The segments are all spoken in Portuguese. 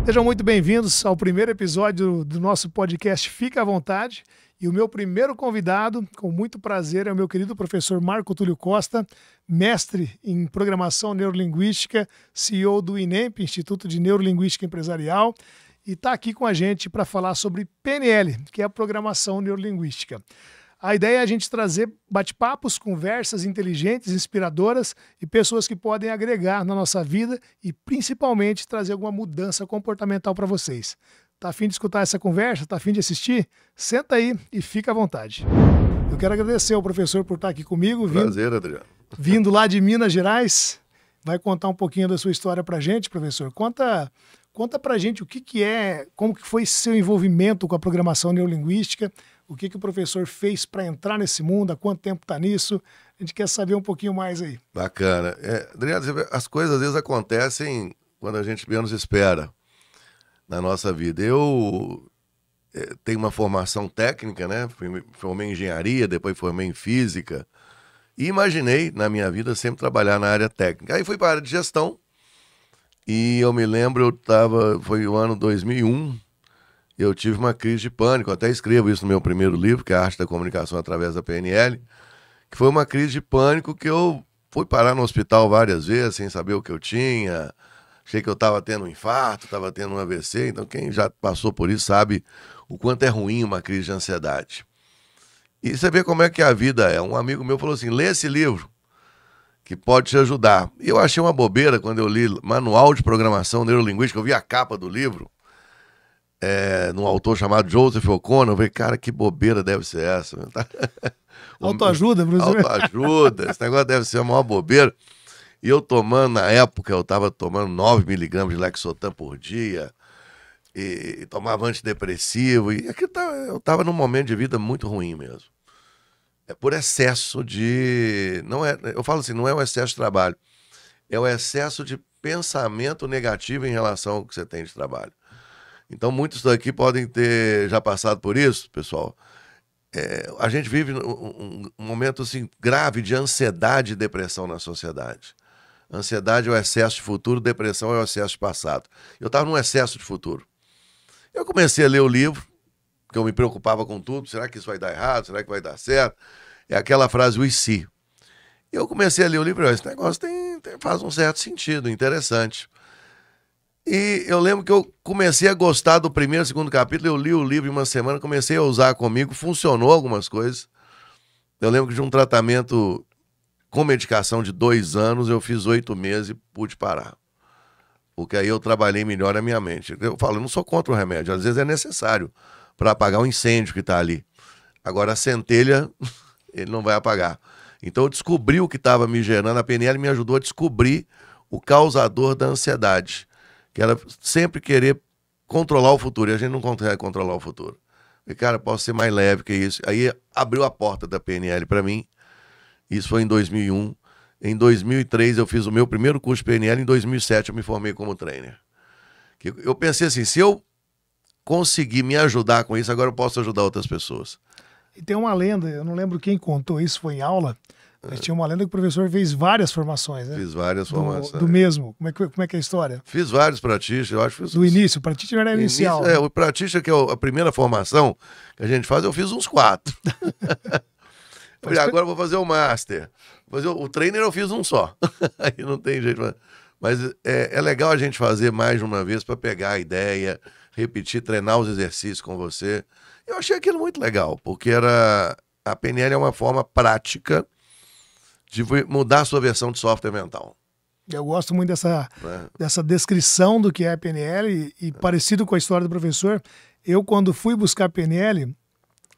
Sejam muito bem-vindos ao primeiro episódio do nosso podcast Fica à Vontade. E o meu primeiro convidado, com muito prazer, é o meu querido professor Marco Túlio Costa, mestre em Programação Neurolinguística, CEO do INEMP, Instituto de Neurolinguística Empresarial, e está aqui com a gente para falar sobre PNL, que é a Programação Neurolinguística. A ideia é a gente trazer bate-papos, conversas inteligentes, inspiradoras e pessoas que podem agregar na nossa vida e principalmente trazer alguma mudança comportamental para vocês. Tá a fim de escutar essa conversa? Tá a fim de assistir? Senta aí e fica à vontade. Eu quero agradecer ao professor por estar aqui comigo. Prazer, Adriano. Vindo lá de Minas Gerais. Vai contar um pouquinho da sua história pra gente, professor. Conta pra gente o que é, como que foi seu envolvimento com a programação neurolinguística, o que o professor fez para entrar nesse mundo, há quanto tempo está nisso. A gente quer saber um pouquinho mais aí. Bacana. Adriano, as coisas às vezes acontecem quando a gente menos espera na nossa vida. Eu tenho uma formação técnica, né? Formei em engenharia, depois formei em física. E imaginei, na minha vida, sempre trabalhar na área técnica. Aí fui para a área de gestão. E eu me lembro, foi o ano 2001, eu tive uma crise de pânico. Eu até escrevo isso no meu primeiro livro, que é a Arte da Comunicação através da PNL, que foi uma crise de pânico que eu fui parar no hospital várias vezes, sem saber o que eu tinha. Achei que eu estava tendo um infarto, estava tendo um AVC. Então quem já passou por isso sabe o quanto é ruim uma crise de ansiedade. E você vê como é que a vida é. Um amigo meu falou assim, lê esse livro, que pode te ajudar. E eu achei uma bobeira quando eu li Manual de Programação Neurolinguística. Eu vi a capa do livro, num autor chamado Joseph O'Connor. Eu falei, cara, que bobeira deve ser essa? Autoajuda, professor? Autoajuda, esse negócio deve ser a maior bobeira. E eu tomando, na época, eu estava tomando 9 miligramas de Lexotan por dia, e tomava antidepressivo, e aqui eu estava num momento de vida muito ruim mesmo. É por excesso de... eu falo assim, não é o excesso de trabalho, é o excesso de pensamento negativo em relação ao que você tem de trabalho. Então, muitos daqui podem ter já passado por isso, pessoal. A gente vive um momento assim, grave de ansiedade e depressão na sociedade. Ansiedade é o excesso de futuro, depressão é o excesso de passado. Eu estava num excesso de futuro. Eu comecei a ler o livro, porque eu me preocupava com tudo. Será que isso vai dar errado? Será que vai dar certo? É aquela frase, we see. Eu comecei a ler o livro e esse negócio faz um certo sentido, interessante. E eu lembro que eu comecei a gostar do primeiro e segundo capítulo, eu li o livro em uma semana, comecei a usar comigo, funcionou algumas coisas. Eu lembro que de um tratamento com medicação de 2 anos, eu fiz 8 meses e pude parar. Porque aí eu trabalhei melhor a minha mente. Eu falo, eu não sou contra o remédio, às vezes é necessário para apagar o incêndio que está ali. Agora a centelha, ele não vai apagar. Então eu descobri o que estava me gerando, a PNL me ajudou a descobrir o causador da ansiedade, que era sempre querer controlar o futuro, e a gente não consegue controlar o futuro. E cara, posso ser mais leve que isso. Aí abriu a porta da PNL para mim, isso foi em 2001. Em 2003 eu fiz o meu primeiro curso de PNL, em 2007 eu me formei como trainer. Eu pensei assim, se eu conseguir me ajudar com isso, agora eu posso ajudar outras pessoas. E tem uma lenda, eu não lembro quem contou isso, foi em aula, mas tinha uma lenda que o professor fez várias formações, né? Fiz várias formações. Do mesmo, como é que é a história? Fiz vários practitioners, eu acho que fiz... Do início, o practitioner era inicial. O practitioner, que é a primeira formação que a gente faz, eu fiz uns 4. Falei, agora eu vou fazer o master. O trainer eu fiz um só. Aí não tem jeito. Mas é legal a gente fazer mais de uma vez para pegar a ideia, repetir, treinar os exercícios com você. Eu achei aquilo muito legal, porque a PNL é uma forma prática de mudar a sua versão de software mental. Eu gosto muito dessa descrição do que é a PNL e parecido com a história do professor. Eu, quando fui buscar PNL,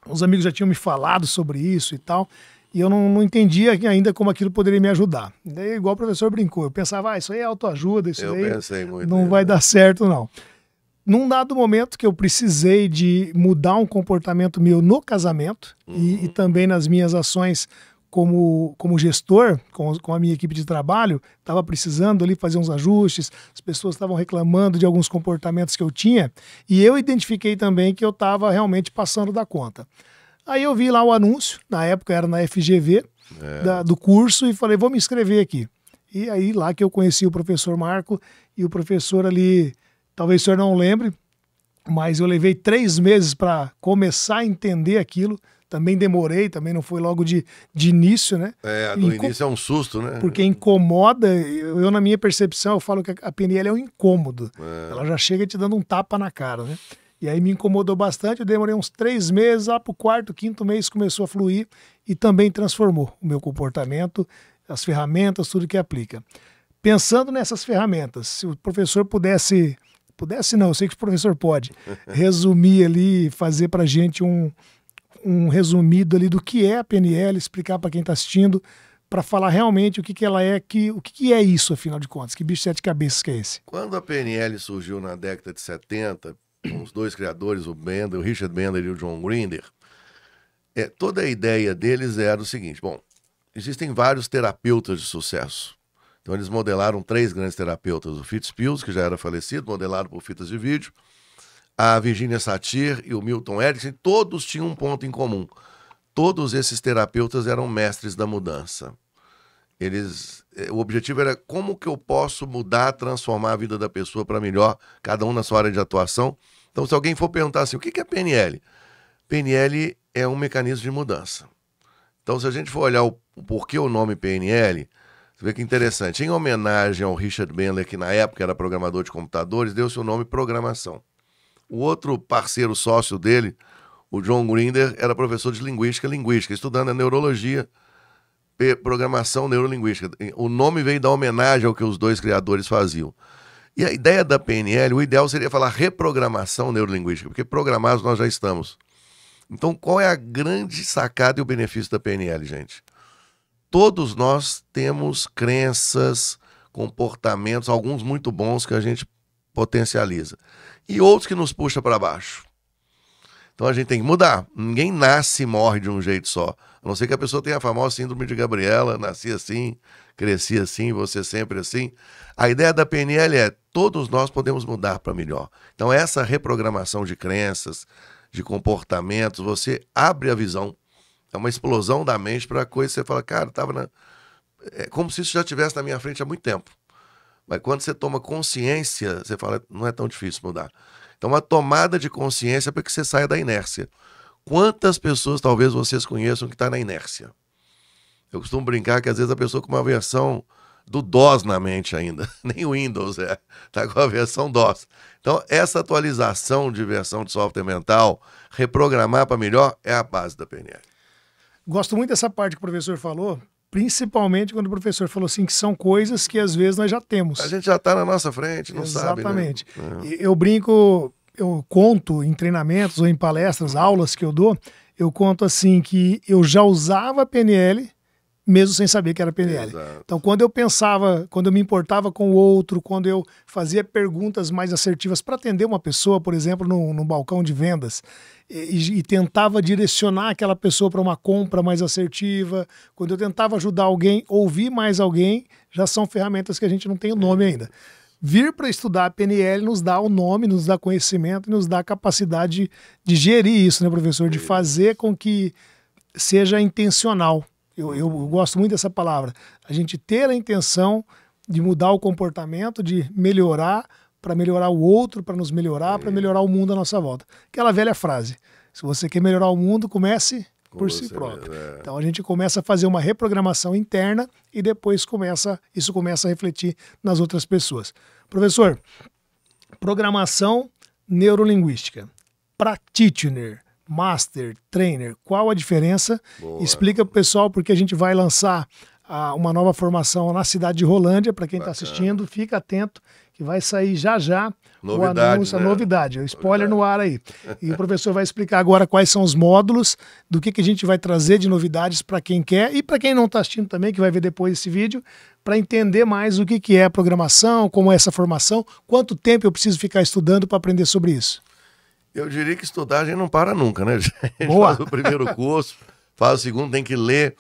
os amigos já tinham me falado sobre isso e tal, e eu não entendia ainda como aquilo poderia me ajudar. Daí, igual o professor brincou, eu pensava, isso aí é autoajuda, isso aí pensei muito não vai dar certo, não. Num dado momento que eu precisei de mudar um comportamento meu no casamento e também nas minhas ações como gestor, com a minha equipe de trabalho, estava precisando ali fazer uns ajustes, as pessoas estavam reclamando de alguns comportamentos que eu tinha, e eu identifiquei também que eu estava realmente passando da conta. Aí eu vi lá o anúncio, na época era na FGV, do curso, e falei, vou me inscrever aqui. E aí lá que eu conheci o professor Marco, e o professor ali talvez o senhor não lembre, mas eu levei 3 meses para começar a entender aquilo. Também demorei, também não foi logo de início, né? No início é um susto, né? Porque incomoda, eu na minha percepção, eu falo que a PNL é um incômodo. Ela já chega te dando um tapa na cara, né? E aí me incomodou bastante, eu demorei uns 3 meses, lá pro 4º, 5º mês começou a fluir e também transformou o meu comportamento, as ferramentas, tudo que aplica. Pensando nessas ferramentas, se o professor pudesse não, eu sei que o professor pode, resumir ali, fazer pra gente um resumido ali do que é a PNL, explicar para quem está assistindo, para falar realmente o que ela é, o que é isso, afinal de contas, que bicho de 7 cabeças que é esse? Quando a PNL surgiu na década de 70, com os 2 criadores, o Richard Bandler e o John Grinder, toda a ideia deles era o seguinte, bom, existem vários terapeutas de sucesso. Então eles modelaram 3 grandes terapeutas, o Fitzgerald, que já era falecido, modelado por fitas de vídeo, a Virginia Satir e o Milton Erickson, todos tinham um ponto em comum. Todos esses terapeutas eram mestres da mudança. O objetivo era como que eu posso mudar, transformar a vida da pessoa para melhor, cada um na sua área de atuação. Então, se alguém for perguntar assim, o que é PNL? PNL é um mecanismo de mudança. Então, se a gente for olhar o porquê o nome PNL, você vê que interessante. Em homenagem ao Richard Bandler, que na época era programador de computadores, deu-se o nome programação. O outro parceiro sócio dele, o John Grinder, era professor de linguística, estudando a neurologia, programação neurolinguística. O nome veio da homenagem ao que os 2 criadores faziam. E a ideia da PNL, o ideal seria falar reprogramação neurolinguística, porque programados nós já estamos. Então, qual é a grande sacada e o benefício da PNL, gente? Todos nós temos crenças, comportamentos, alguns muito bons que a gente potencializa. E outros que nos puxam para baixo. Então a gente tem que mudar. Ninguém nasce e morre de um jeito só. A não ser que a pessoa tenha a famosa síndrome de Gabriela, nasci assim, cresci assim, você sempre assim. A ideia da PNL é todos nós podemos mudar para melhor. Então essa reprogramação de crenças, de comportamentos, você abre a visão. É uma explosão da mente para a coisa. Você fala, cara, é como se isso já estivesse na minha frente há muito tempo. Mas quando você toma consciência, você fala, não é tão difícil mudar. Então, a tomada de consciência é para que você saia da inércia. Quantas pessoas talvez vocês conheçam que estão na inércia? Eu costumo brincar que às vezes a pessoa com uma versão do DOS na mente ainda, nem o Windows está com a versão DOS. Então, essa atualização de versão de software mental, reprogramar para melhor, é a base da PNL. Gosto muito dessa parte que o professor falou, principalmente quando o professor falou assim que são coisas que às vezes nós já temos. A gente já está na nossa frente, não sabe, né? Exatamente. Eu brinco, eu conto em treinamentos ou em palestras, aulas que eu dou, eu conto assim que eu já usava PNL mesmo sem saber que era PNL. Exato. Então, quando eu pensava, quando eu me importava com o outro, quando eu fazia perguntas mais assertivas para atender uma pessoa, por exemplo, no balcão de vendas, e tentava direcionar aquela pessoa para uma compra mais assertiva, quando eu tentava ajudar alguém, ouvir mais alguém, já são ferramentas que a gente não tem o nome ainda. Vir para estudar a PNL nos dá o nome, nos dá conhecimento, nos dá a capacidade de gerir isso, né, professor? De fazer com que seja intencional. Eu gosto muito dessa palavra. A gente ter a intenção de mudar o comportamento, de melhorar, para melhorar o outro, para nos melhorar, para melhorar o mundo à nossa volta. Aquela velha frase, se você quer melhorar o mundo, comece por si próprio. Então a gente começa a fazer uma reprogramação interna e depois isso começa a refletir nas outras pessoas. Professor, programação neurolinguística, practitioner, master, trainer, qual a diferença? Boa. Explica para o pessoal, porque a gente vai lançar uma nova formação na cidade de Rolândia, para quem está assistindo, fica atento, que vai sair já o anúncio, né? A novidade, o spoiler no ar aí. E o professor vai explicar agora quais são os módulos, do que a gente vai trazer de novidades para quem quer e para quem não está assistindo também, que vai ver depois esse vídeo, para entender mais o que é a programação, como é essa formação, quanto tempo eu preciso ficar estudando para aprender sobre isso. Eu diria que estudar a gente não para nunca, né? A gente Boa. faz o primeiro curso, faz o segundo, tem que ler.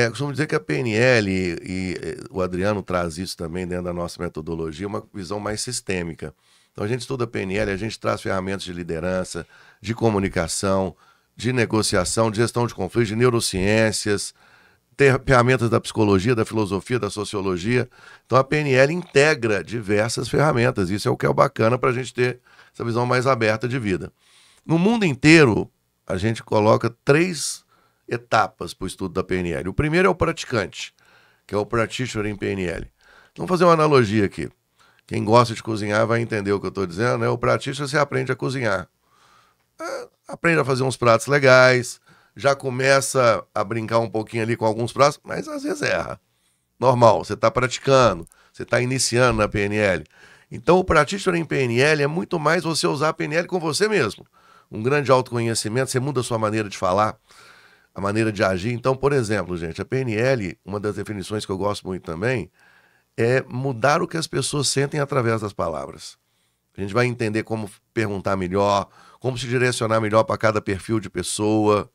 Costumo dizer que a PNL, e o Adriano traz isso também dentro da nossa metodologia, uma visão mais sistêmica. Então a gente estuda a PNL, a gente traz ferramentas de liderança, de comunicação, de negociação, de gestão de conflitos, de neurociências, ter ferramentas da psicologia, da filosofia, da sociologia. Então a PNL integra diversas ferramentas. Isso é o que é bacana para a gente ter essa visão mais aberta de vida. No mundo inteiro, a gente coloca 3 etapas para o estudo da PNL. O primeiro é o praticante, que é o practitioner em PNL. Vamos fazer uma analogia aqui. Quem gosta de cozinhar vai entender o que eu estou dizendo, né? O practitioner, você aprende a cozinhar. Aprende a fazer uns pratos legais, já começa a brincar um pouquinho ali com alguns pratos, mas às vezes erra. Normal, você está praticando, você está iniciando na PNL. Então o practitioner em PNL é muito mais você usar a PNL com você mesmo. Um grande autoconhecimento, você muda a sua maneira de falar, a maneira de agir. Então, por exemplo, gente, a PNL, uma das definições que eu gosto muito também, é mudar o que as pessoas sentem através das palavras. A gente vai entender como perguntar melhor, como se direcionar melhor para cada perfil de pessoa.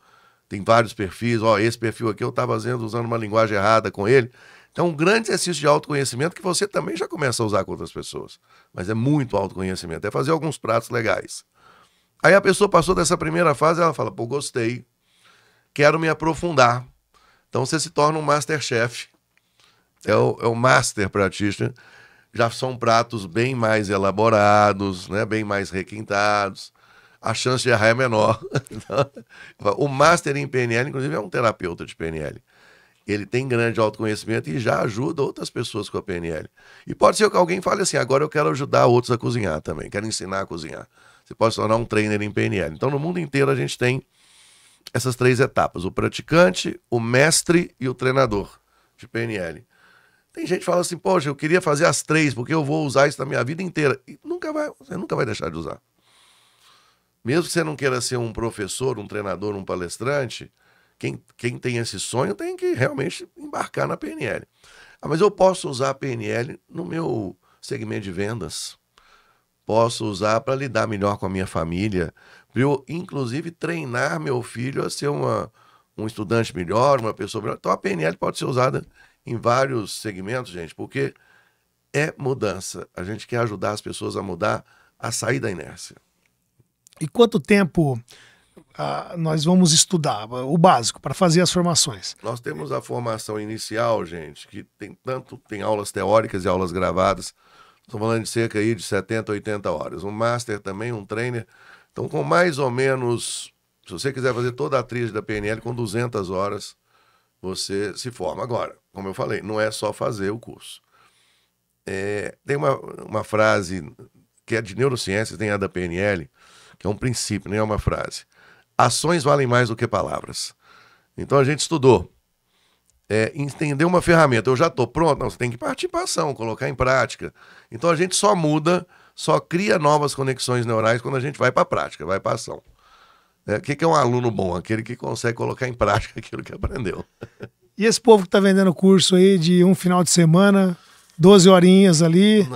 Tem vários perfis, esse perfil aqui eu estava usando uma linguagem errada com ele. Então, um grande exercício de autoconhecimento que você também já começa a usar com outras pessoas. Mas é muito autoconhecimento, é fazer alguns pratos legais. Aí a pessoa passou dessa primeira fase, ela fala, pô, gostei, quero me aprofundar. Então você se torna um masterchef. É o master practitioner. Já são pratos bem mais elaborados, né, bem mais requintados. A chance de errar é menor. O master em PNL, inclusive, é um terapeuta de PNL. Ele tem grande autoconhecimento e já ajuda outras pessoas com a PNL. E pode ser que alguém fale assim, agora eu quero ajudar outros a cozinhar também, quero ensinar a cozinhar. Você pode se tornar um trainer em PNL. Então, no mundo inteiro, a gente tem essas 3 etapas. O praticante, o mestre e o treinador de PNL. Tem gente que fala assim, poxa, eu queria fazer as 3, porque eu vou usar isso na minha vida inteira. E você nunca vai deixar de usar. Mesmo que você não queira ser um professor, um treinador, um palestrante, quem tem esse sonho tem que realmente embarcar na PNL. Mas eu posso usar a PNL no meu segmento de vendas. Posso usar para lidar melhor com a minha família. Para eu, inclusive, treinar meu filho a ser um estudante melhor, uma pessoa melhor. Então a PNL pode ser usada em vários segmentos, gente, porque é mudança. A gente quer ajudar as pessoas a mudar, a sair da inércia. E quanto tempo nós vamos estudar o básico para fazer as formações? Nós temos a formação inicial, gente, que tem aulas teóricas e aulas gravadas. Estamos falando de cerca aí de 70, 80 horas. Um master também, um trainer. Então, com mais ou menos, se você quiser fazer toda a trilha da PNL, com 200 horas, você se forma. Agora, como eu falei, não é só fazer o curso. Tem uma frase que é de neurociências, tem a da PNL, que é um princípio, nem é uma frase. Ações valem mais do que palavras. Então a gente estudou, entender uma ferramenta. Eu já estou pronto? Não, você tem que partir para ação, colocar em prática. Então a gente só muda, só cria novas conexões neurais quando a gente vai para a prática, vai para a ação. O que é um aluno bom? Aquele que consegue colocar em prática aquilo que aprendeu. E esse povo que está vendendo curso aí de um final de semana, 12 horinhas ali,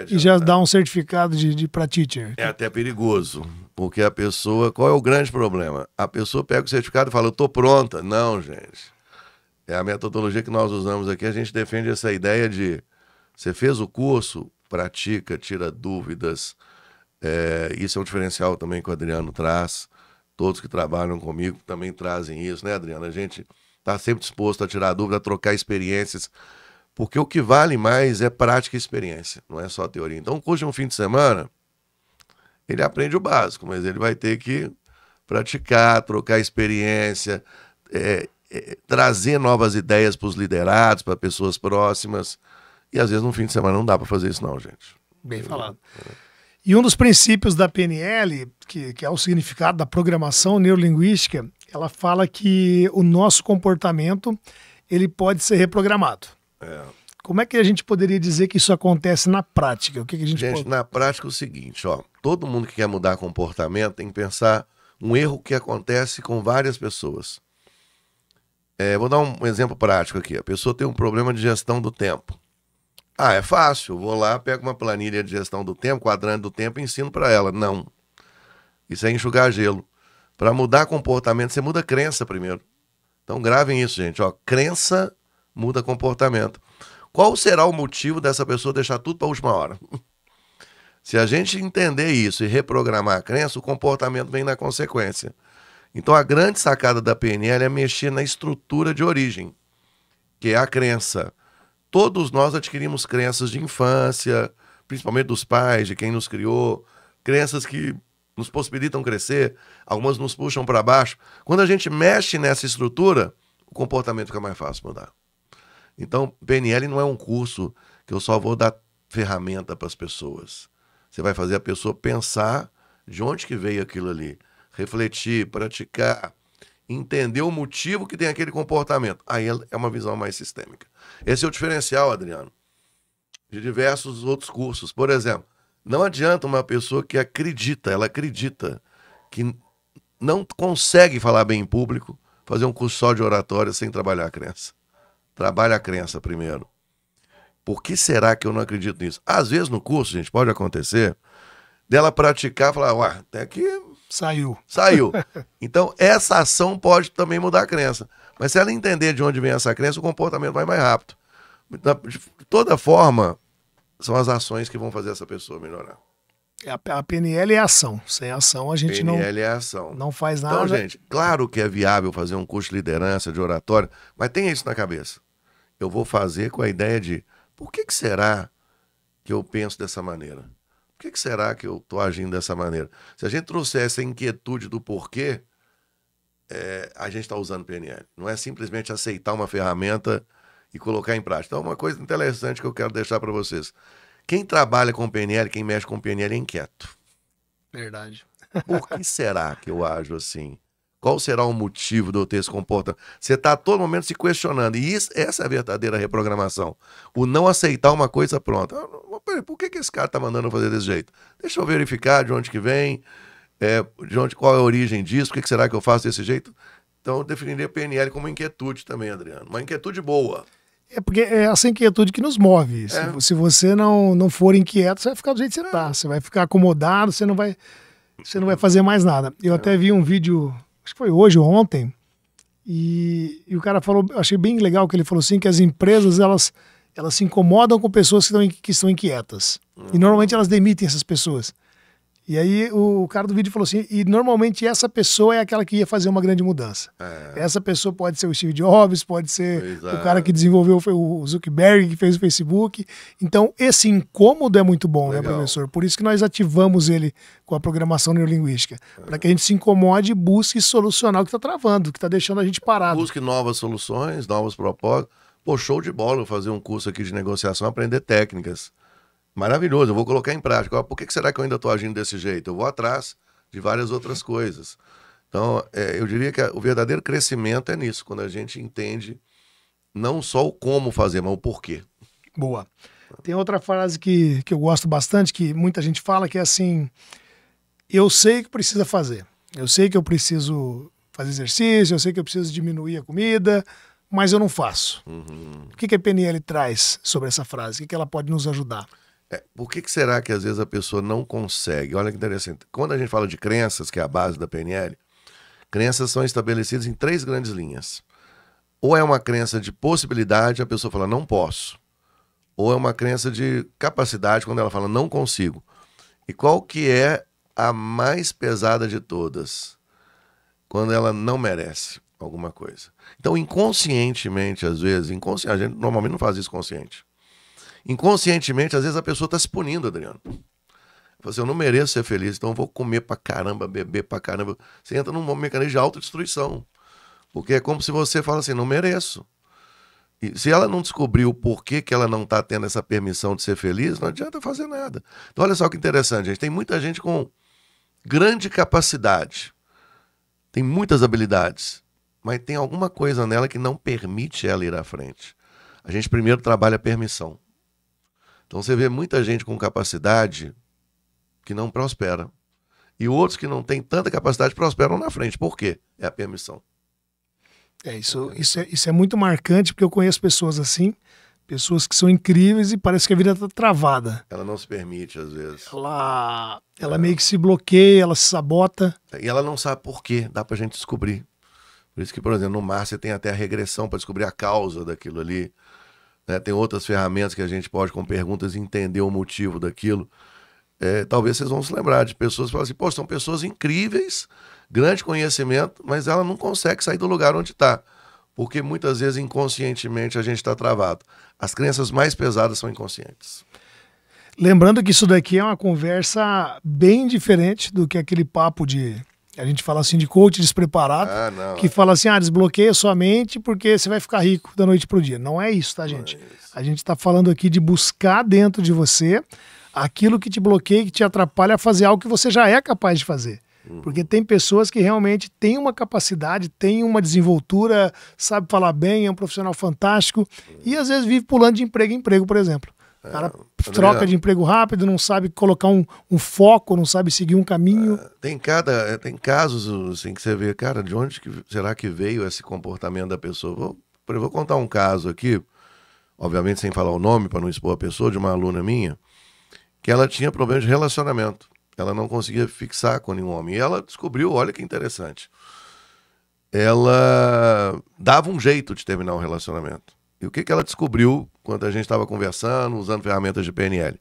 e já dá um certificado de practitioner. É até perigoso, porque a pessoa... Qual é o grande problema? A pessoa pega o certificado e fala, eu estou pronta. Não, gente. É a metodologia que nós usamos aqui, a gente defende essa ideia de você fez o curso, pratica, tira dúvidas. Isso é um diferencial também que o Adriano traz. Todos que trabalham comigo também trazem isso, né, Adriano? A gente está sempre disposto a tirar dúvida, a trocar experiências, porque o que vale mais é prática e experiência, não é só teoria. Então, o curso de um fim de semana, ele aprende o básico, mas ele vai ter que praticar, trocar experiência, trazer novas ideias para os liderados, para pessoas próximas. E às vezes no fim de semana não dá para fazer isso não, gente. Bem falado. E um dos princípios da PNL, que é o significado da programação neurolinguística, ela fala que o nosso comportamento ele pode ser reprogramado. Como é que a gente poderia dizer que isso acontece na prática? O que a gente pode... na prática é o seguinte, todo mundo que quer mudar comportamento tem que pensar um erro que acontece com várias pessoas. Vou dar um exemplo prático aqui. A pessoa tem um problema de gestão do tempo. É fácil, vou lá, pego uma planilha de gestão do tempo, quadrante do tempo e ensino para ela. Não. Isso é enxugar gelo. Para mudar comportamento, você muda crença primeiro. Então gravem isso, gente. Crença muda comportamento. Qual será o motivo dessa pessoa deixar tudo para a última hora? Se a gente entender isso e reprogramar a crença, o comportamento vem na consequência. Então a grande sacada da PNL é mexer na estrutura de origem. que é a crença. Todos nós adquirimos crenças de infância, principalmente dos pais, de quem nos criou, crenças que nos possibilitam crescer, algumas nos puxam para baixo. Quando a gente mexe nessa estrutura, o comportamento fica mais fácil mudar. Então, PNL não é um curso que eu só vou dar ferramenta para as pessoas. Você vai fazer a pessoa pensar de onde que veio aquilo ali, refletir, praticar, entender o motivo que tem aquele comportamento. Aí é uma visão mais sistêmica. Esse é o diferencial, Adriano, de diversos outros cursos. Por exemplo, não adianta uma pessoa que ela acredita que não consegue falar bem em público, fazer um curso só de oratória sem trabalhar a crença. Trabalha a crença primeiro. Por que será que eu não acredito nisso? Às vezes no curso, gente, pode acontecer dela praticar e falar, ué, até que Saiu. Então, essa ação pode também mudar a crença. Mas se ela entender de onde vem essa crença, o comportamento vai mais rápido. De toda forma, são as ações que vão fazer essa pessoa melhorar. A PNL é ação. Sem ação a gente PNL é ação. Não faz nada. Então, gente, claro que é viável fazer um curso de liderança, de oratória, mas tenha isso na cabeça. Eu vou fazer com a ideia de por que será que eu penso dessa maneira? Por que será que eu estou agindo dessa maneira? Se a gente trouxer essa inquietude do porquê, a gente está usando PNL. Não é simplesmente aceitar uma ferramenta e colocar em prática. Então, uma coisa interessante que eu quero deixar para vocês. Quem trabalha com PNL, quem mexe com PNL é inquieto. Verdade. Por que será que eu ajo assim? Qual será o motivo de eu ter esse comportamento? Você está a todo momento se questionando. E essa é a verdadeira reprogramação. O não aceitar uma coisa pronta. Por que esse cara está mandando eu fazer desse jeito? Deixa eu verificar de onde que vem, qual é a origem disso, por que será que eu faço desse jeito? Então eu definiria PNL como inquietude também, Adriano. Uma inquietude boa. É porque é essa inquietude que nos move. Se você não for inquieto, você vai ficar do jeito que você está. Você vai ficar acomodado, você não vai fazer mais nada. Eu até vi um vídeo, acho que foi hoje ou ontem, e o cara falou, eu achei bem legal que ele falou assim, que as empresas, elas se incomodam com pessoas que estão inquietas. E normalmente elas demitem essas pessoas. E aí o cara do vídeo falou assim, e normalmente essa pessoa é aquela que ia fazer uma grande mudança. Essa pessoa pode ser o Steve Jobs, pode ser o cara que desenvolveu o Zuckerberg, que fez o Facebook. Então esse incômodo é muito bom, né, professor? Por isso que nós ativamos ele com a programação neurolinguística. Para que a gente se incomode e busque solucionar o que está travando, o que está deixando a gente parado. Busque novas soluções, novos propósitos. Pô, show de bola fazer um curso aqui de negociação, aprender técnicas. Maravilhoso, eu vou colocar em prática. Por que será que eu ainda estou agindo desse jeito? Eu vou atrás de várias outras coisas. Então, eu diria que o verdadeiro crescimento é nisso, quando a gente entende não só o como fazer, mas o porquê. Boa. Tem outra frase que eu gosto bastante, que muita gente fala, que é assim, eu sei que precisa fazer. Eu sei que eu preciso fazer exercício, eu sei que eu preciso diminuir a comida, mas eu não faço. O que a PNL traz sobre essa frase? O que ela pode nos ajudar? Por que será que às vezes a pessoa não consegue? Olha que interessante. Quando a gente fala de crenças, que é a base da PNL, crenças são estabelecidas em 3 grandes linhas. Ou é uma crença de possibilidade, a pessoa fala não posso. Ou é uma crença de capacidade, quando ela fala não consigo. E qual que é a mais pesada de todas? Quando ela não merece alguma coisa. Então, inconscientemente, às vezes, a gente normalmente não faz isso consciente. Inconscientemente, às vezes a pessoa está se punindo, Adriano. Fala assim, eu não mereço ser feliz, então eu vou comer pra caramba, beber pra caramba. Você entra num mecanismo de autodestruição. Porque é como se você fala assim, não mereço. E se ela não descobrir o porquê que ela não está tendo essa permissão de ser feliz, não adianta fazer nada. Então olha só que interessante, gente. Tem muita gente com grande capacidade. Tem muitas habilidades. Mas tem alguma coisa nela que não permite ela ir à frente. A gente primeiro trabalha a permissão. Então você vê muita gente com capacidade que não prospera. E outros que não têm tanta capacidade prosperam na frente. Por quê? É a permissão. Isso é muito marcante, porque eu conheço pessoas assim, pessoas que são incríveis e parece que a vida está travada. Ela não se permite, às vezes. Ela meio que se bloqueia, ela se sabota. E ela não sabe por quê, dá pra gente descobrir. Por isso que, por exemplo, no mar você tem até a regressão para descobrir a causa daquilo ali. Tem outras ferramentas que a gente pode, com perguntas, entender o motivo daquilo. Talvez vocês vão se lembrar de pessoas que falam assim, pô, são pessoas incríveis, grande conhecimento, mas ela não consegue sair do lugar onde está. porque muitas vezes inconscientemente a gente está travado. As crenças mais pesadas são inconscientes. Lembrando que isso daqui é uma conversa bem diferente do que aquele papo de, a gente fala assim, de coach despreparado, que fala assim, desbloqueia sua mente porque você vai ficar rico da noite pro dia. Não é isso, tá, gente? A gente está falando aqui de buscar dentro de você aquilo que te bloqueia, que te atrapalha a fazer algo que você já é capaz de fazer. Porque tem pessoas que realmente têm uma capacidade, têm uma desenvoltura, sabe falar bem, é um profissional fantástico e às vezes vive pulando de emprego em emprego, por exemplo. O cara troca de emprego rápido, não sabe colocar um foco, não sabe seguir um caminho. Tem casos assim, que você vê, cara, de onde será que veio esse comportamento da pessoa? Vou contar um caso aqui, obviamente sem falar o nome para não expor a pessoa, de uma aluna minha, que ela tinha problemas de relacionamento. Ela não conseguia fixar com nenhum homem. E ela descobriu, olha que interessante, ela dava um jeito de terminar um relacionamento. E o que ela descobriu quando a gente estava conversando, usando ferramentas de PNL?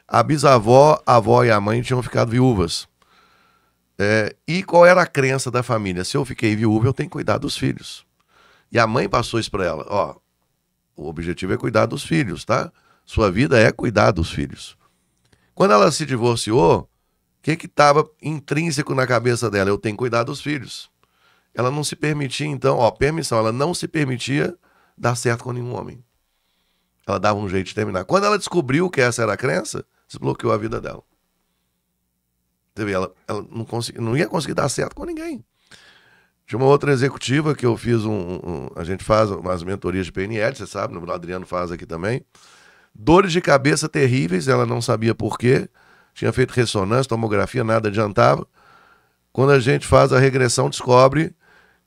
A bisavó, a avó e a mãe tinham ficado viúvas. E qual era a crença da família? Se eu fiquei viúva, eu tenho que cuidar dos filhos. E a mãe passou isso para ela. O objetivo é cuidar dos filhos, tá? Sua vida é cuidar dos filhos. Quando ela se divorciou, o que estava intrínseco na cabeça dela? Eu tenho que cuidar dos filhos. Ela não se permitia, então, ela não se permitia dar certo com nenhum homem. Ela dava um jeito de terminar. Quando ela descobriu que essa era a crença, desbloqueou a vida dela. Você vê, ela não ia conseguir dar certo com ninguém. Tinha uma outra executiva que eu fiz a gente faz umas mentorias de PNL, você sabe, o Adriano faz aqui também. Dores de cabeça terríveis, ela não sabia por quê. Tinha feito ressonância, tomografia, nada adiantava. Quando a gente faz a regressão, descobre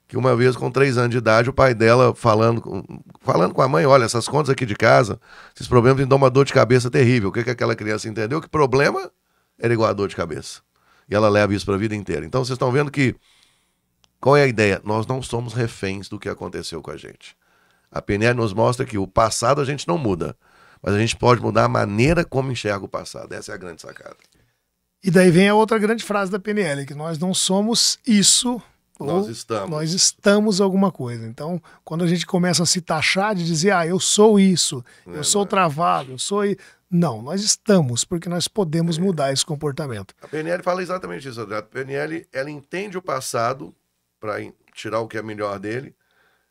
que uma vez com 3 anos de idade, o pai dela falando com a mãe, olha, essas contas aqui de casa, esses problemas me dão uma dor de cabeça terrível. O que aquela criança entendeu? Que problema era igual a dor de cabeça. E ela leva isso para a vida inteira. Então vocês estão vendo que, qual é a ideia? Nós não somos reféns do que aconteceu com a gente. A PNL nos mostra que o passado a gente não muda, mas a gente pode mudar a maneira como enxerga o passado. Essa é a grande sacada. E daí vem a outra grande frase da PNL, que nós não somos isso, nós estamos alguma coisa. Então, quando a gente começa a se taxar de dizer, eu sou isso, eu sou travado, eu sou... Não, nós estamos, porque nós podemos mudar esse comportamento. A PNL fala exatamente isso, André. A PNL, ela entende o passado para tirar o que é melhor dele.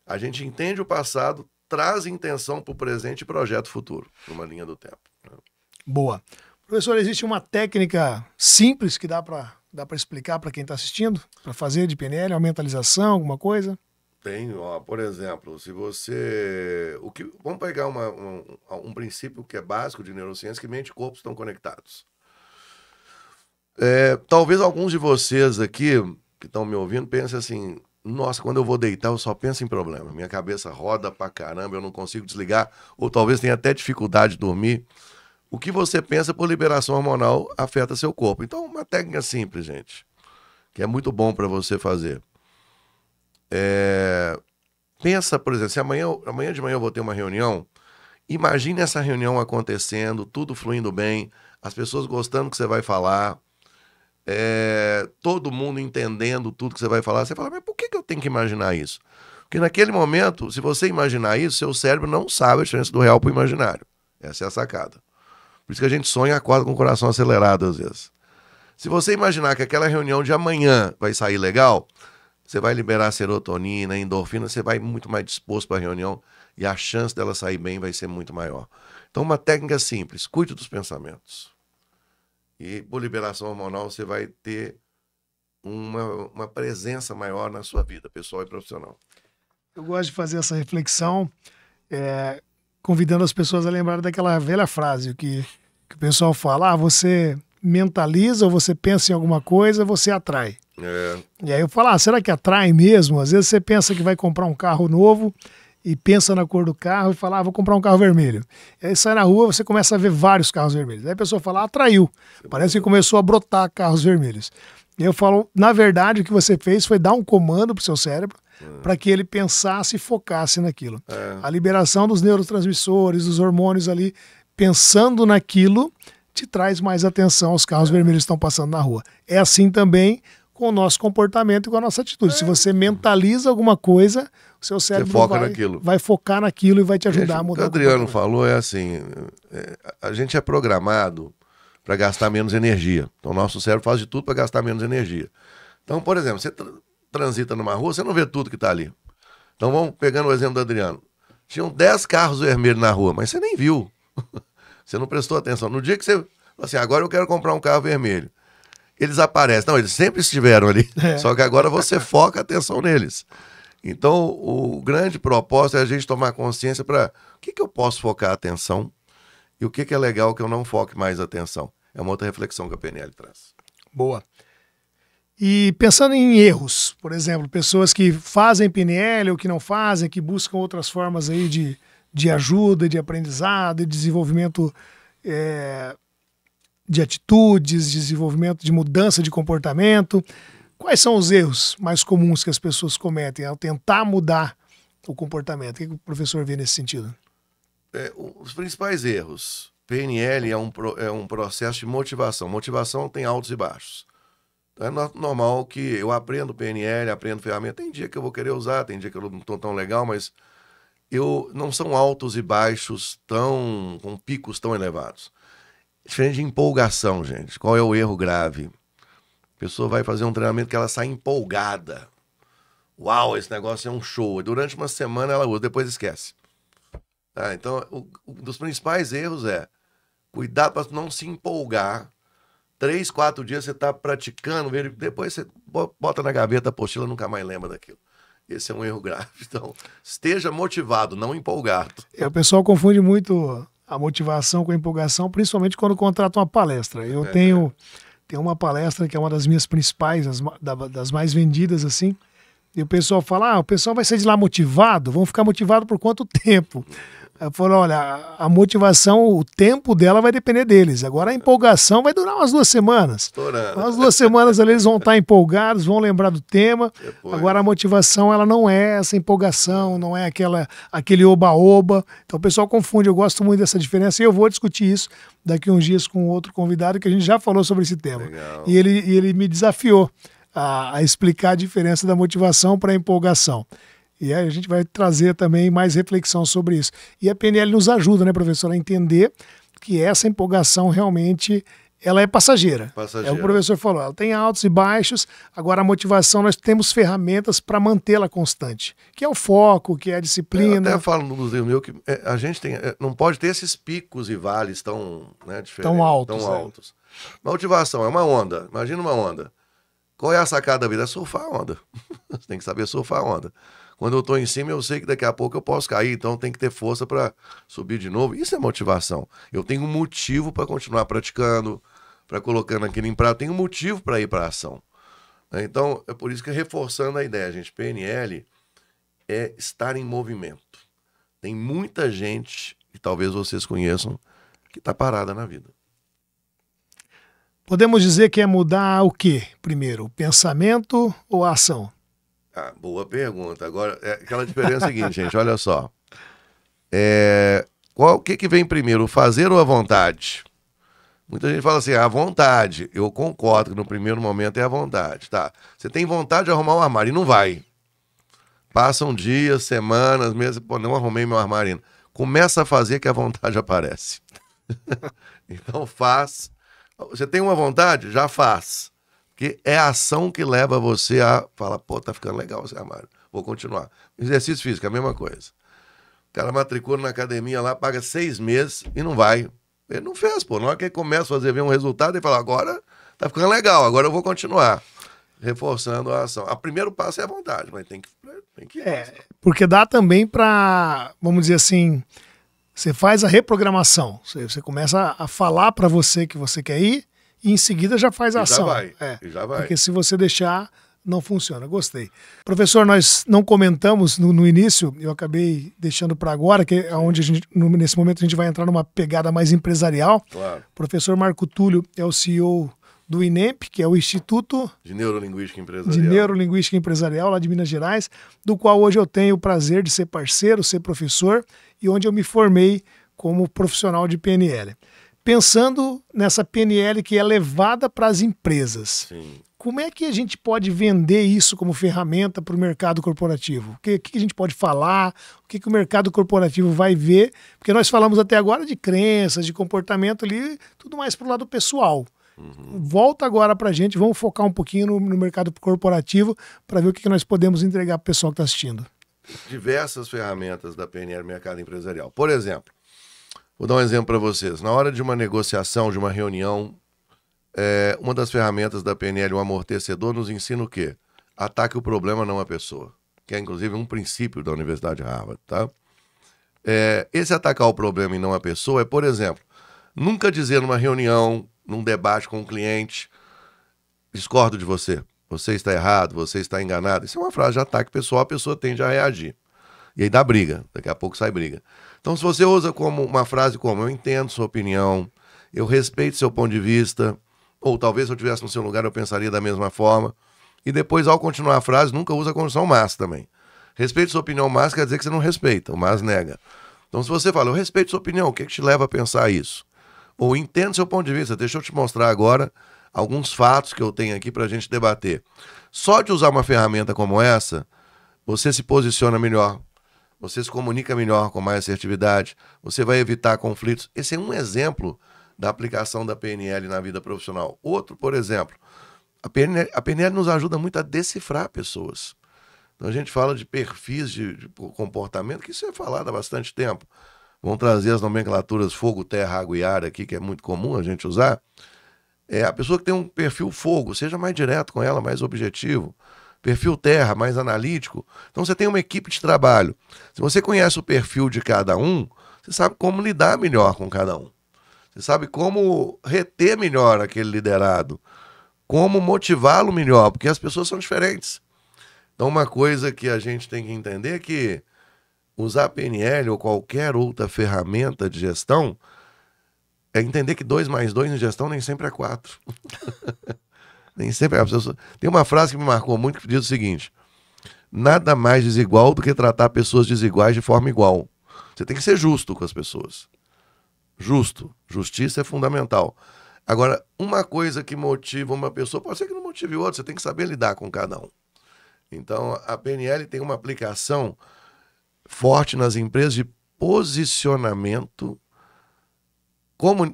A gente entende o passado, traz intenção para o presente e projeto futuro, numa linha do tempo. Boa. Professor, existe uma técnica simples que dá para explicar para quem está assistindo? Para fazer de PNL, uma mentalização, alguma coisa? Tem, por exemplo, se você... vamos pegar um princípio que é básico de neurociência, que mente e corpo estão conectados. Talvez alguns de vocês aqui, que estão me ouvindo, pensem assim, nossa, quando eu vou deitar eu só penso em problema. Minha cabeça roda pra caramba, eu não consigo desligar, ou talvez tenha até dificuldade de dormir. O que você pensa por liberação hormonal afeta seu corpo. Então, uma técnica simples, gente, que é muito bom para você fazer. Pensa, por exemplo, se amanhã de manhã eu vou ter uma reunião, imagine essa reunião acontecendo, tudo fluindo bem, as pessoas gostando do que você vai falar, todo mundo entendendo tudo que você vai falar. Você fala, mas por que eu tenho que imaginar isso? Porque naquele momento, se você imaginar isso, seu cérebro não sabe a diferença do real para o imaginário. Essa é a sacada. Por isso que a gente sonha e acorda com o coração acelerado às vezes. Se você imaginar que aquela reunião de amanhã vai sair legal, você vai liberar serotonina, endorfina, você vai muito mais disposto para a reunião e a chance dela sair bem vai ser muito maior. Então, uma técnica simples, cuide dos pensamentos. E por liberação hormonal você vai ter uma presença maior na sua vida, pessoal e profissional. Eu gosto de fazer essa reflexão, convidando as pessoas a lembrar daquela velha frase que o pessoal fala, você mentaliza ou você pensa em alguma coisa, você atrai. E aí eu falo, será que atrai mesmo? Às vezes você pensa que vai comprar um carro novo e pensa na cor do carro e fala, vou comprar um carro vermelho. E aí sai na rua, você começa a ver vários carros vermelhos. Aí a pessoa fala, atraiu. Parece que começou a brotar carros vermelhos. E eu falo, na verdade, o que você fez foi dar um comando pro seu cérebro para que ele pensasse e focasse naquilo. A liberação dos neurotransmissores, dos hormônios ali, pensando naquilo, te traz mais atenção aos carros vermelhos que estão passando na rua. É assim também com o nosso comportamento e com a nossa atitude. Se você mentaliza alguma coisa, o seu cérebro vai focar naquilo e vai te ajudar a mudar. O que o Adriano falou é assim, a gente é programado para gastar menos energia. Então o nosso cérebro faz de tudo para gastar menos energia. Então, por exemplo, você transita numa rua, você não vê tudo que está ali. Então vamos pegando o exemplo do Adriano. Tinham 10 carros vermelhos na rua, mas você nem viu. Você não prestou atenção. No dia que você falou assim, agora eu quero comprar um carro vermelho, eles aparecem. Não, eles sempre estiveram ali. Só que agora você foca a atenção neles. Então, o grande propósito é a gente tomar consciência para o que eu posso focar a atenção e o que é legal que eu não foque mais a atenção. É uma outra reflexão que a PNL traz. Boa. E pensando em erros, por exemplo, pessoas que fazem PNL ou que não fazem, que buscam outras formas aí de ajuda, de aprendizado, de desenvolvimento de atitudes, desenvolvimento de mudança de comportamento. Quais são os erros mais comuns que as pessoas cometem ao tentar mudar o comportamento? O que o professor vê nesse sentido? Os principais erros. PNL é um processo de motivação. Motivação tem altos e baixos. Então é normal que eu aprendo PNL, aprendo ferramenta. Tem dia que eu vou querer usar, tem dia que eu não estou tão legal, mas não são altos e baixos com picos tão elevados. Diferente de empolgação, gente. Qual é o erro grave? A pessoa vai fazer um treinamento que ela sai empolgada. Uau, esse negócio é um show. E durante uma semana ela usa, depois esquece. Então, um dos principais erros é cuidado para não se empolgar. 3, 4 dias você está praticando, depois você bota na gaveta a apostila e nunca mais lembra daquilo. Esse é um erro grave. Então, esteja motivado, não empolgado. O pessoal confunde muito a motivação com a empolgação, principalmente quando contrata uma palestra. Eu tenho uma palestra que é uma das minhas principais, das mais vendidas, assim, e o pessoal fala, o pessoal vai sair de lá motivado? Vão ficar motivado por quanto tempo? Eu falo, olha, a motivação, o tempo dela vai depender deles. Agora a empolgação vai durar umas 2 semanas. Estourando. Umas 2 semanas ali eles vão estar empolgados, vão lembrar do tema. Depois. Agora a motivação, ela não é essa empolgação, não é aquele oba-oba. Então o pessoal confunde, eu gosto muito dessa diferença e eu vou discutir isso daqui uns dias com outro convidado que a gente já falou sobre esse tema. Legal. E ele me desafiou a explicar a diferença da motivação para a empolgação. E aí a gente vai trazer também mais reflexão sobre isso. E a PNL nos ajuda, né, professor, a entender que essa empolgação realmente ela é passageira. É o que o professor falou, ela tem altos e baixos. Agora a motivação, nós temos ferramentas para mantê-la constante, que é o foco, que é a disciplina. Eu até falo no museu meu que a gente não pode ter esses picos e vales tão diferentes, tão altos. Motivação é uma onda, imagina uma onda. Qual é a sacada da vida? É surfar a onda. Você tem que saber surfar a onda. Quando eu estou em cima, eu sei que daqui a pouco eu posso cair, então tem que ter força para subir de novo. Isso é motivação. Eu tenho um motivo para continuar praticando, para colocando aquilo em prática. Eu tenho um motivo para ir para a ação. Então, é por isso que reforçando a ideia, gente, PNL é estar em movimento. Tem muita gente, que talvez vocês conheçam, que está parada na vida. Podemos dizer que é mudar o quê? Primeiro, o pensamento ou a ação? Boa pergunta. Agora, aquela diferença é a seguinte, gente, olha só. O que vem primeiro, o fazer ou a vontade? Muita gente fala assim, a vontade. Eu concordo que no primeiro momento é a vontade. Tá? Você tem vontade de arrumar um armário e não vai. Passam dias, semanas, meses, não arrumei meu armário ainda. Começa a fazer que a vontade aparece. Então faz. Você tem uma vontade? Já faz. Porque é a ação que leva você a falar, tá ficando legal esse armário, vou continuar. Exercício físico, a mesma coisa. O cara matricula na academia lá, paga 6 meses e não vai. Ele não fez, na hora que ele começa a fazer, ver um resultado, ele fala, agora tá ficando legal, agora eu vou continuar. Reforçando a ação. O primeiro passo é a vontade, mas tem que ir. Porque dá também para, vamos dizer assim, você faz a reprogramação. Você começa a falar para você que você quer ir, e em seguida já faz a ação. Já vai. Porque se você deixar, não funciona. Gostei. Professor, nós não comentamos no início, eu acabei deixando para agora, que é onde nesse momento a gente vai entrar numa pegada mais empresarial. Claro. O professor Marco Túlio é o CEO do INEP, que é o Instituto de Neurolinguística Empresarial, lá de Minas Gerais, do qual hoje eu tenho o prazer de ser parceiro, ser professor, e onde eu me formei como profissional de PNL. Pensando nessa PNL que é levada para as empresas. Sim. Como é que a gente pode vender isso como ferramenta para o mercado corporativo? O que a gente pode falar? O que o mercado corporativo vai ver? Porque nós falamos até agora de crenças, de comportamento ali, tudo mais para o lado pessoal. Volta agora para a gente, vamos focar um pouquinho no mercado corporativo para ver o que nós podemos entregar para o pessoal que está assistindo. Diversas ferramentas da PNL Mercado Empresarial. Por exemplo, vou dar um exemplo para vocês. Na hora de uma negociação, de uma reunião, uma das ferramentas da PNL, o amortecedor, nos ensina o quê? Ataque o problema, não a pessoa. Que é, inclusive, um princípio da Universidade de Harvard, tá? Esse atacar o problema e não a pessoa é, por exemplo, nunca dizer numa reunião, num debate com um cliente, discordo de você, você está errado, você está enganado. Isso é uma frase de ataque pessoal, a pessoa tende a reagir. E aí dá briga, daqui a pouco sai briga. Então, se você usa como uma frase como, eu entendo sua opinião, eu respeito seu ponto de vista, ou talvez se eu estivesse no seu lugar eu pensaria da mesma forma. E depois, ao continuar a frase, nunca usa a condição mas também. Respeito sua opinião, mas quer dizer que você não respeita, o mas nega. Então, se você fala, eu respeito sua opinião, o que te leva a pensar isso? Ou entendo seu ponto de vista, deixa eu te mostrar agora alguns fatos que eu tenho aqui para a gente debater. Só de usar uma ferramenta como essa, você se posiciona melhor, você se comunica melhor com mais assertividade, você vai evitar conflitos. Esse é um exemplo da aplicação da PNL na vida profissional. Outro, por exemplo, a PNL nos ajuda muito a decifrar pessoas. Então a gente fala de perfis de comportamento, que isso é falado há bastante tempo. Vamos trazer as nomenclaturas fogo, terra, água e ar aqui, que é muito comum a gente usar. A pessoa que tem um perfil fogo, seja mais direto com ela, mais objetivo. Perfil terra, mais analítico. Então você tem uma equipe de trabalho. Se você conhece o perfil de cada um, você sabe como lidar melhor com cada um. Você sabe como reter melhor aquele liderado, como motivá-lo melhor, porque as pessoas são diferentes. Então, uma coisa que a gente tem que entender é que usar PNL ou qualquer outra ferramenta de gestão é entender que 2 mais 2 em gestão nem sempre é 4. Nem sempre é. Tem uma frase que me marcou muito que diz o seguinte: nada mais desigual do que tratar pessoas desiguais de forma igual. Você tem que ser justo com as pessoas. Justo. Justiça é fundamental. Agora, uma coisa que motiva uma pessoa, pode ser que não motive outra, você tem que saber lidar com cada um. Então, a PNL tem uma aplicação forte nas empresas de posicionamento.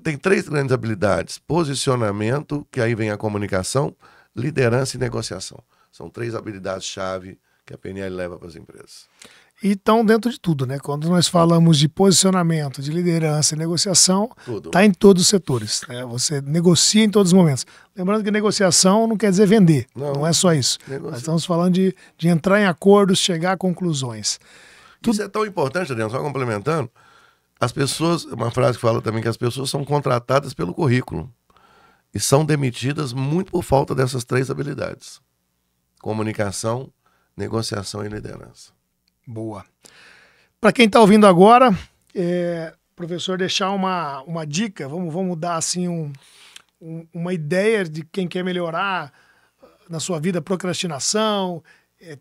Tem 3 grandes habilidades: posicionamento, que aí vem a comunicação, liderança e negociação. São 3 habilidades-chave que a PNL leva para as empresas. E estão dentro de tudo, né? Quando nós falamos de posicionamento, de liderança e negociação, está em todos os setores, né? Você negocia em todos os momentos. Lembrando que negociação não quer dizer vender, não é só isso. Nós estamos falando de entrar em acordos, chegar a conclusões. Isso é tão importante, Adriano, só complementando, as pessoas, uma frase que fala também que as pessoas são contratadas pelo currículo e são demitidas muito por falta dessas 3 habilidades: comunicação, negociação e liderança. Boa. Para quem está ouvindo agora, professor, deixar uma dica, vamos dar assim uma ideia de quem quer melhorar na sua vida, procrastinação,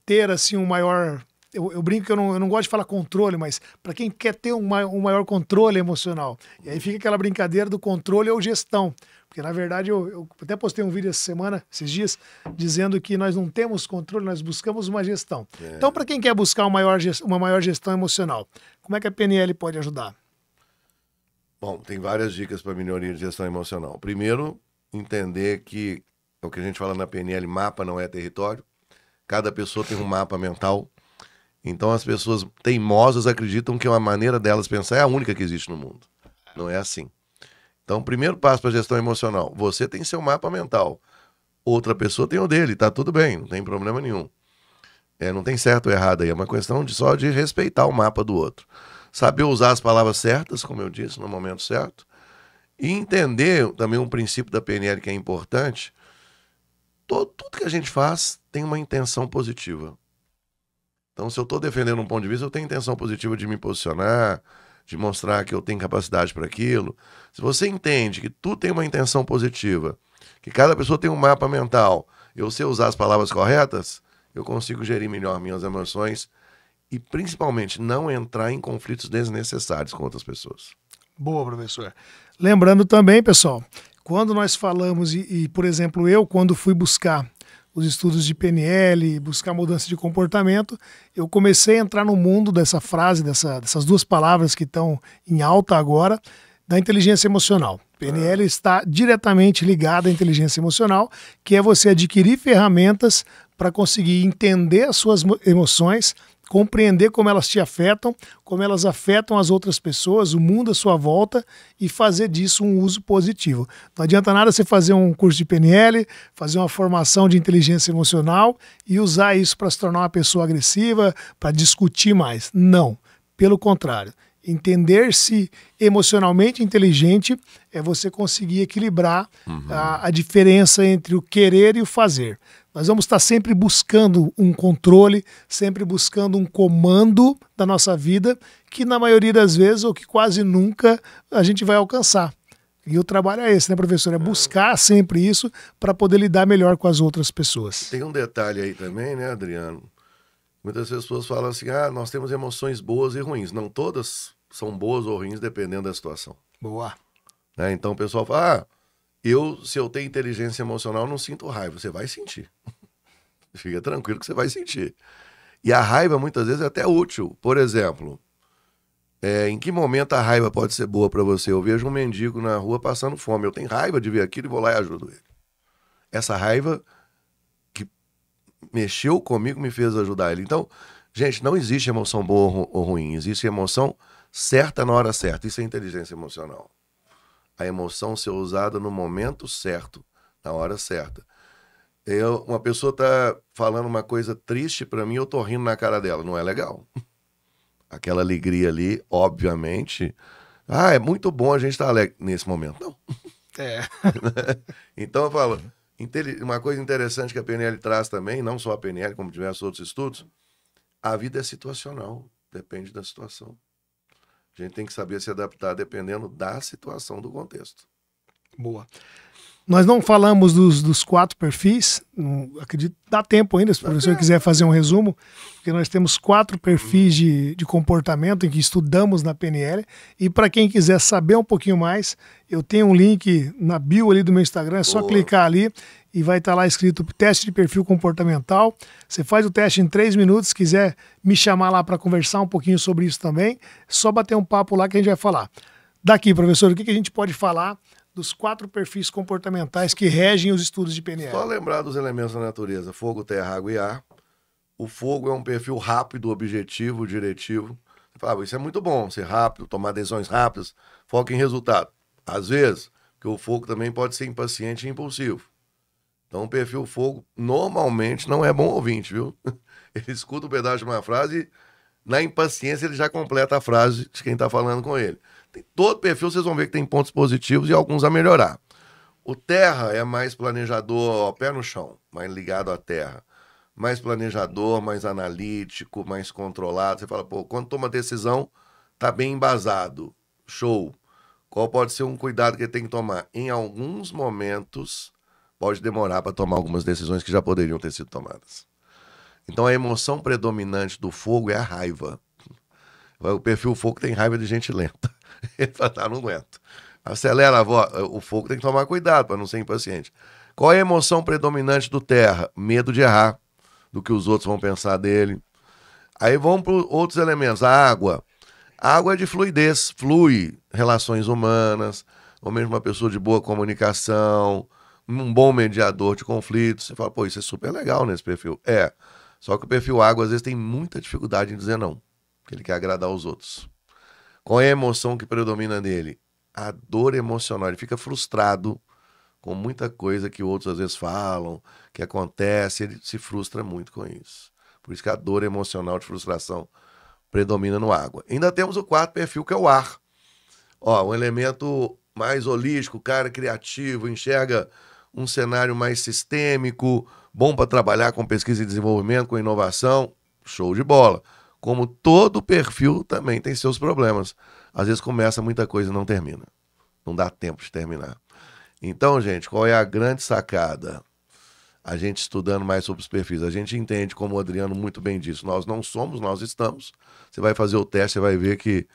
ter assim um maior... Eu brinco que eu não gosto de falar controle, mas para quem quer ter um maior controle emocional. E aí fica aquela brincadeira do controle ou gestão. Porque, na verdade, eu até postei um vídeo esses dias, dizendo que nós não temos controle, nós buscamos uma gestão. Então, para quem quer buscar uma maior gestão emocional, como é que a PNL pode ajudar? Bom, tem várias dicas para melhoria de gestão emocional. Primeiro, entender que é o que a gente fala na PNL, mapa não é território. Cada pessoa tem um mapa mental. Então, as pessoas teimosas acreditam que uma maneira delas pensar é a única que existe no mundo. Não é assim. Então, primeiro passo para a gestão emocional: você tem seu mapa mental, outra pessoa tem o dele, tá tudo bem, não tem problema nenhum. Não tem certo ou errado aí, é uma questão só de respeitar o mapa do outro. Saber usar as palavras certas, como eu disse, no momento certo, e entender também um princípio da PNL que é importante: tudo que a gente faz tem uma intenção positiva. Então, se eu estou defendendo um ponto de vista, eu tenho intenção positiva de me posicionar, de mostrar que eu tenho capacidade para aquilo. Se você entende que tu tem uma intenção positiva, que cada pessoa tem um mapa mental, eu sei usar as palavras corretas, eu consigo gerir melhor minhas emoções e, principalmente, não entrar em conflitos desnecessários com outras pessoas. Boa, professor. Lembrando também, pessoal, quando nós falamos, por exemplo, eu, quando fui buscar os estudos de PNL, buscar mudança de comportamento, eu comecei a entrar no mundo dessa frase, dessas duas palavras que estão em alta agora, da inteligência emocional. PNL está diretamente ligada à inteligência emocional, que é você adquirir ferramentas para conseguir entender as suas emoções, compreender como elas te afetam, como elas afetam as outras pessoas, o mundo à sua volta e fazer disso um uso positivo. Não adianta nada você fazer um curso de PNL, fazer uma formação de inteligência emocional e usar isso para se tornar uma pessoa agressiva, para discutir mais. Não, pelo contrário. Entender-se emocionalmente inteligente é você conseguir equilibrar a diferença entre o querer e o fazer. Nós vamos estar sempre buscando um controle, sempre buscando um comando da nossa vida, que na maioria das vezes, ou que quase nunca, a gente vai alcançar. E o trabalho é esse, né, professor? É buscar sempre isso para poder lidar melhor com as outras pessoas. Tem um detalhe aí também, né, Adriano? Muitas pessoas falam assim, nós temos emoções boas e ruins. Não todas são boas ou ruins, dependendo da situação. Boa. Né? Então o pessoal fala, se eu tenho inteligência emocional, não sinto raiva. Você vai sentir. Fica tranquilo que você vai sentir. E a raiva, muitas vezes, é até útil. Por exemplo, em que momento a raiva pode ser boa para você? Eu vejo um mendigo na rua passando fome. Eu tenho raiva de ver aquilo e vou lá e ajudo ele. Essa raiva que mexeu comigo me fez ajudar ele. Então, gente, não existe emoção boa ou ruim. Existe emoção certa na hora certa. Isso é inteligência emocional. A emoção ser usada no momento certo, na hora certa. Uma pessoa tá falando uma coisa triste para mim, eu tô rindo na cara dela. Não é legal. Aquela alegria ali, obviamente. É muito bom a gente estar alegre nesse momento. Não. Então eu falo, uma coisa interessante que a PNL traz também, não só a PNL, como diversos outros estudos, a vida é situacional, depende da situação. A gente tem que saber se adaptar dependendo da situação, do contexto. Boa. Nós não falamos dos 4 perfis, acredito que dá tempo ainda, se o professor quiser fazer um resumo, porque nós temos 4 perfis de comportamento em que estudamos na PNL, e para quem quiser saber um pouquinho mais, eu tenho um link na bio ali do meu Instagram, é só clicar ali e vai estar lá escrito teste de perfil comportamental. Você faz o teste em 3 minutos, se quiser me chamar lá para conversar um pouquinho sobre isso também, é só bater um papo lá que a gente vai falar. Daqui, professor, o que a gente pode falar dos 4 perfis comportamentais que regem os estudos de PNL? Só lembrar dos elementos da natureza: fogo, terra, água e ar. O fogo é um perfil rápido, objetivo, diretivo. Você fala, isso é muito bom, ser rápido, tomar decisões rápidas, foco em resultado. Às vezes, porque o fogo também pode ser impaciente e impulsivo. Então, o perfil fogo normalmente não é bom ouvinte, viu? Ele escuta um pedaço de uma frase e, na impaciência, ele já completa a frase de quem está falando com ele. Todo perfil vocês vão ver que tem pontos positivos e alguns a melhorar. O terra é mais planejador, pé no chão, mais ligado à terra. Mais planejador, mais analítico, mais controlado. Você fala, quando toma decisão, tá bem embasado. Show. Qual pode ser um cuidado que ele tem que tomar? Em alguns momentos, pode demorar para tomar algumas decisões que já poderiam ter sido tomadas. Então, a emoção predominante do fogo é a raiva. O perfil fogo tem raiva de gente lenta. Ele fala, não aguento. Acelera a voz. O fogo tem que tomar cuidado para não ser impaciente. Qual é a emoção predominante do terra? Medo de errar, do que os outros vão pensar dele. Aí vamos para outros elementos. A água. A água é de fluidez, flui relações humanas, ou mesmo uma pessoa de boa comunicação, um bom mediador de conflitos. Você fala, isso é super legal nesse perfil. Só que o perfil água às vezes tem muita dificuldade em dizer não, porque ele quer agradar os outros. Qual é a emoção que predomina nele? A dor emocional. Ele fica frustrado com muita coisa que outros às vezes falam, que acontece, ele se frustra muito com isso. Por isso que a dor emocional de frustração predomina no água. Ainda temos o 4º perfil, que é o ar. Um elemento mais holístico, cara criativo, enxerga um cenário mais sistêmico, bom para trabalhar com pesquisa e desenvolvimento, com inovação, show de bola. Como todo perfil também tem seus problemas. Às vezes começa muita coisa e não termina. Não dá tempo de terminar. Então, gente, qual é a grande sacada? A gente estudando mais sobre os perfis. A gente entende, como o Adriano muito bem disse, nós não somos, nós estamos. Você vai fazer o teste, você vai ver que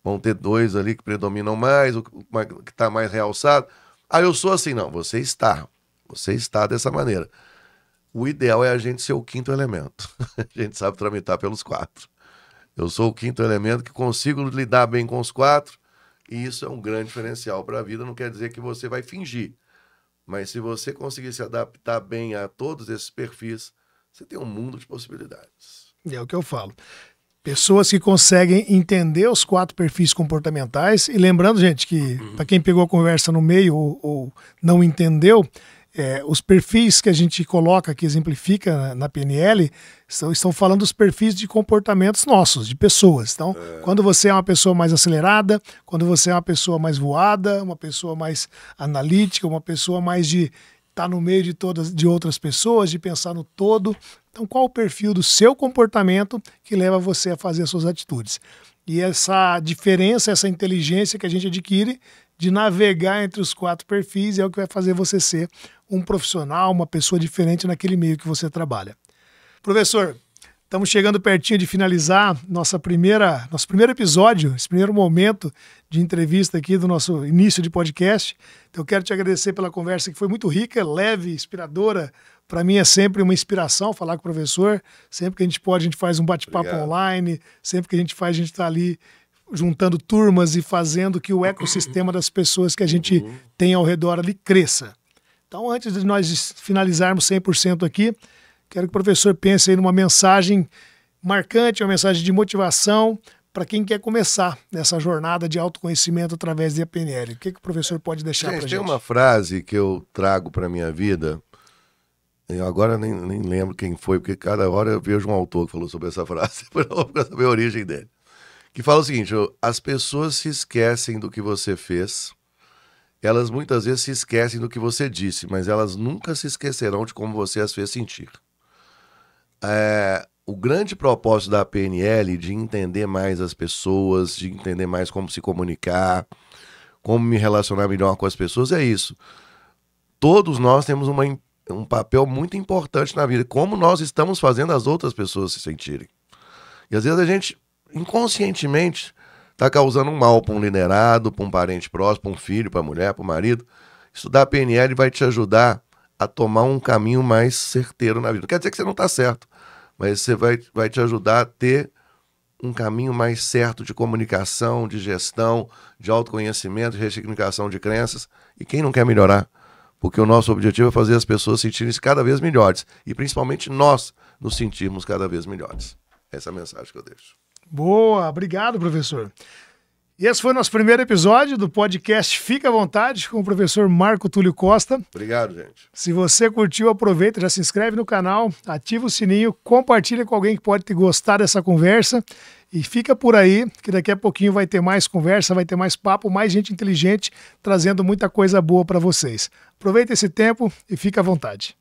vão ter 2 ali que predominam mais, o que está mais realçado. Eu sou assim. Não, você está. Você está dessa maneira. O ideal é a gente ser o quinto elemento. A gente sabe tramitar pelos 4. Eu sou o quinto elemento que consigo lidar bem com os 4, e isso é um grande diferencial para a vida. Não quer dizer que você vai fingir, mas se você conseguir se adaptar bem a todos esses perfis, você tem um mundo de possibilidades. É o que eu falo. Pessoas que conseguem entender os 4 perfis comportamentais. E lembrando, gente, que para quem pegou a conversa no meio ou não entendeu, os perfis que a gente coloca, que exemplifica na PNL, estão falando dos perfis de comportamentos nossos, de pessoas. Então, quando você é uma pessoa mais acelerada, quando você é uma pessoa mais voada, uma pessoa mais analítica, uma pessoa mais de estar no meio de outras pessoas, de pensar no todo. Então, qual o perfil do seu comportamento que leva você a fazer as suas atitudes? E essa diferença, essa inteligência que a gente adquire de navegar entre os 4 perfis é o que vai fazer você ser um profissional, uma pessoa diferente naquele meio que você trabalha. Professor, estamos chegando pertinho de finalizar nosso primeiro episódio, esse primeiro momento de entrevista aqui do nosso início de podcast. Então eu quero te agradecer pela conversa que foi muito rica, leve, inspiradora. Para mim é sempre uma inspiração falar com o professor. Sempre que a gente pode, a gente faz um bate-papo online. Sempre que a gente faz, a gente está ali juntando turmas e fazendo que o ecossistema das pessoas que a gente tem ao redor ali cresça. Então, antes de nós finalizarmos 100% aqui, quero que o professor pense aí numa mensagem marcante, uma mensagem de motivação para quem quer começar nessa jornada de autoconhecimento através da PNL. O que o professor pode deixar para a gente? Tem uma frase que eu trago para a minha vida, eu agora nem lembro quem foi, porque cada hora eu vejo um autor que falou sobre essa frase, para saber a origem dele. Que fala o seguinte: as pessoas se esquecem do que você fez, elas muitas vezes se esquecem do que você disse, mas elas nunca se esquecerão de como você as fez sentir. O grande propósito da PNL de entender mais as pessoas, de entender mais como se comunicar, como me relacionar melhor com as pessoas, é isso. Todos nós temos um papel muito importante na vida, como nós estamos fazendo as outras pessoas se sentirem. E às vezes a gente, inconscientemente, está causando um mal para um liderado, para um parente próximo, para um filho, para a mulher, para o marido. Estudar PNL vai te ajudar a tomar um caminho mais certeiro na vida. Não quer dizer que você não está certo, mas você vai te ajudar a ter um caminho mais certo de comunicação, de gestão, de autoconhecimento, de ressignificação de crenças. E quem não quer melhorar? Porque o nosso objetivo é fazer as pessoas sentirem-se cada vez melhores. E principalmente nós nos sentirmos cada vez melhores. Essa é a mensagem que eu deixo. Boa, obrigado, professor. E esse foi o nosso primeiro episódio do podcast Fica à Vontade, com o professor Marco Túlio Costa. Obrigado, gente. Se você curtiu, aproveita, já se inscreve no canal, ativa o sininho, compartilha com alguém que pode ter gostado dessa conversa e fica por aí, que daqui a pouquinho vai ter mais conversa, vai ter mais papo, mais gente inteligente, trazendo muita coisa boa para vocês. Aproveita esse tempo e fica à vontade.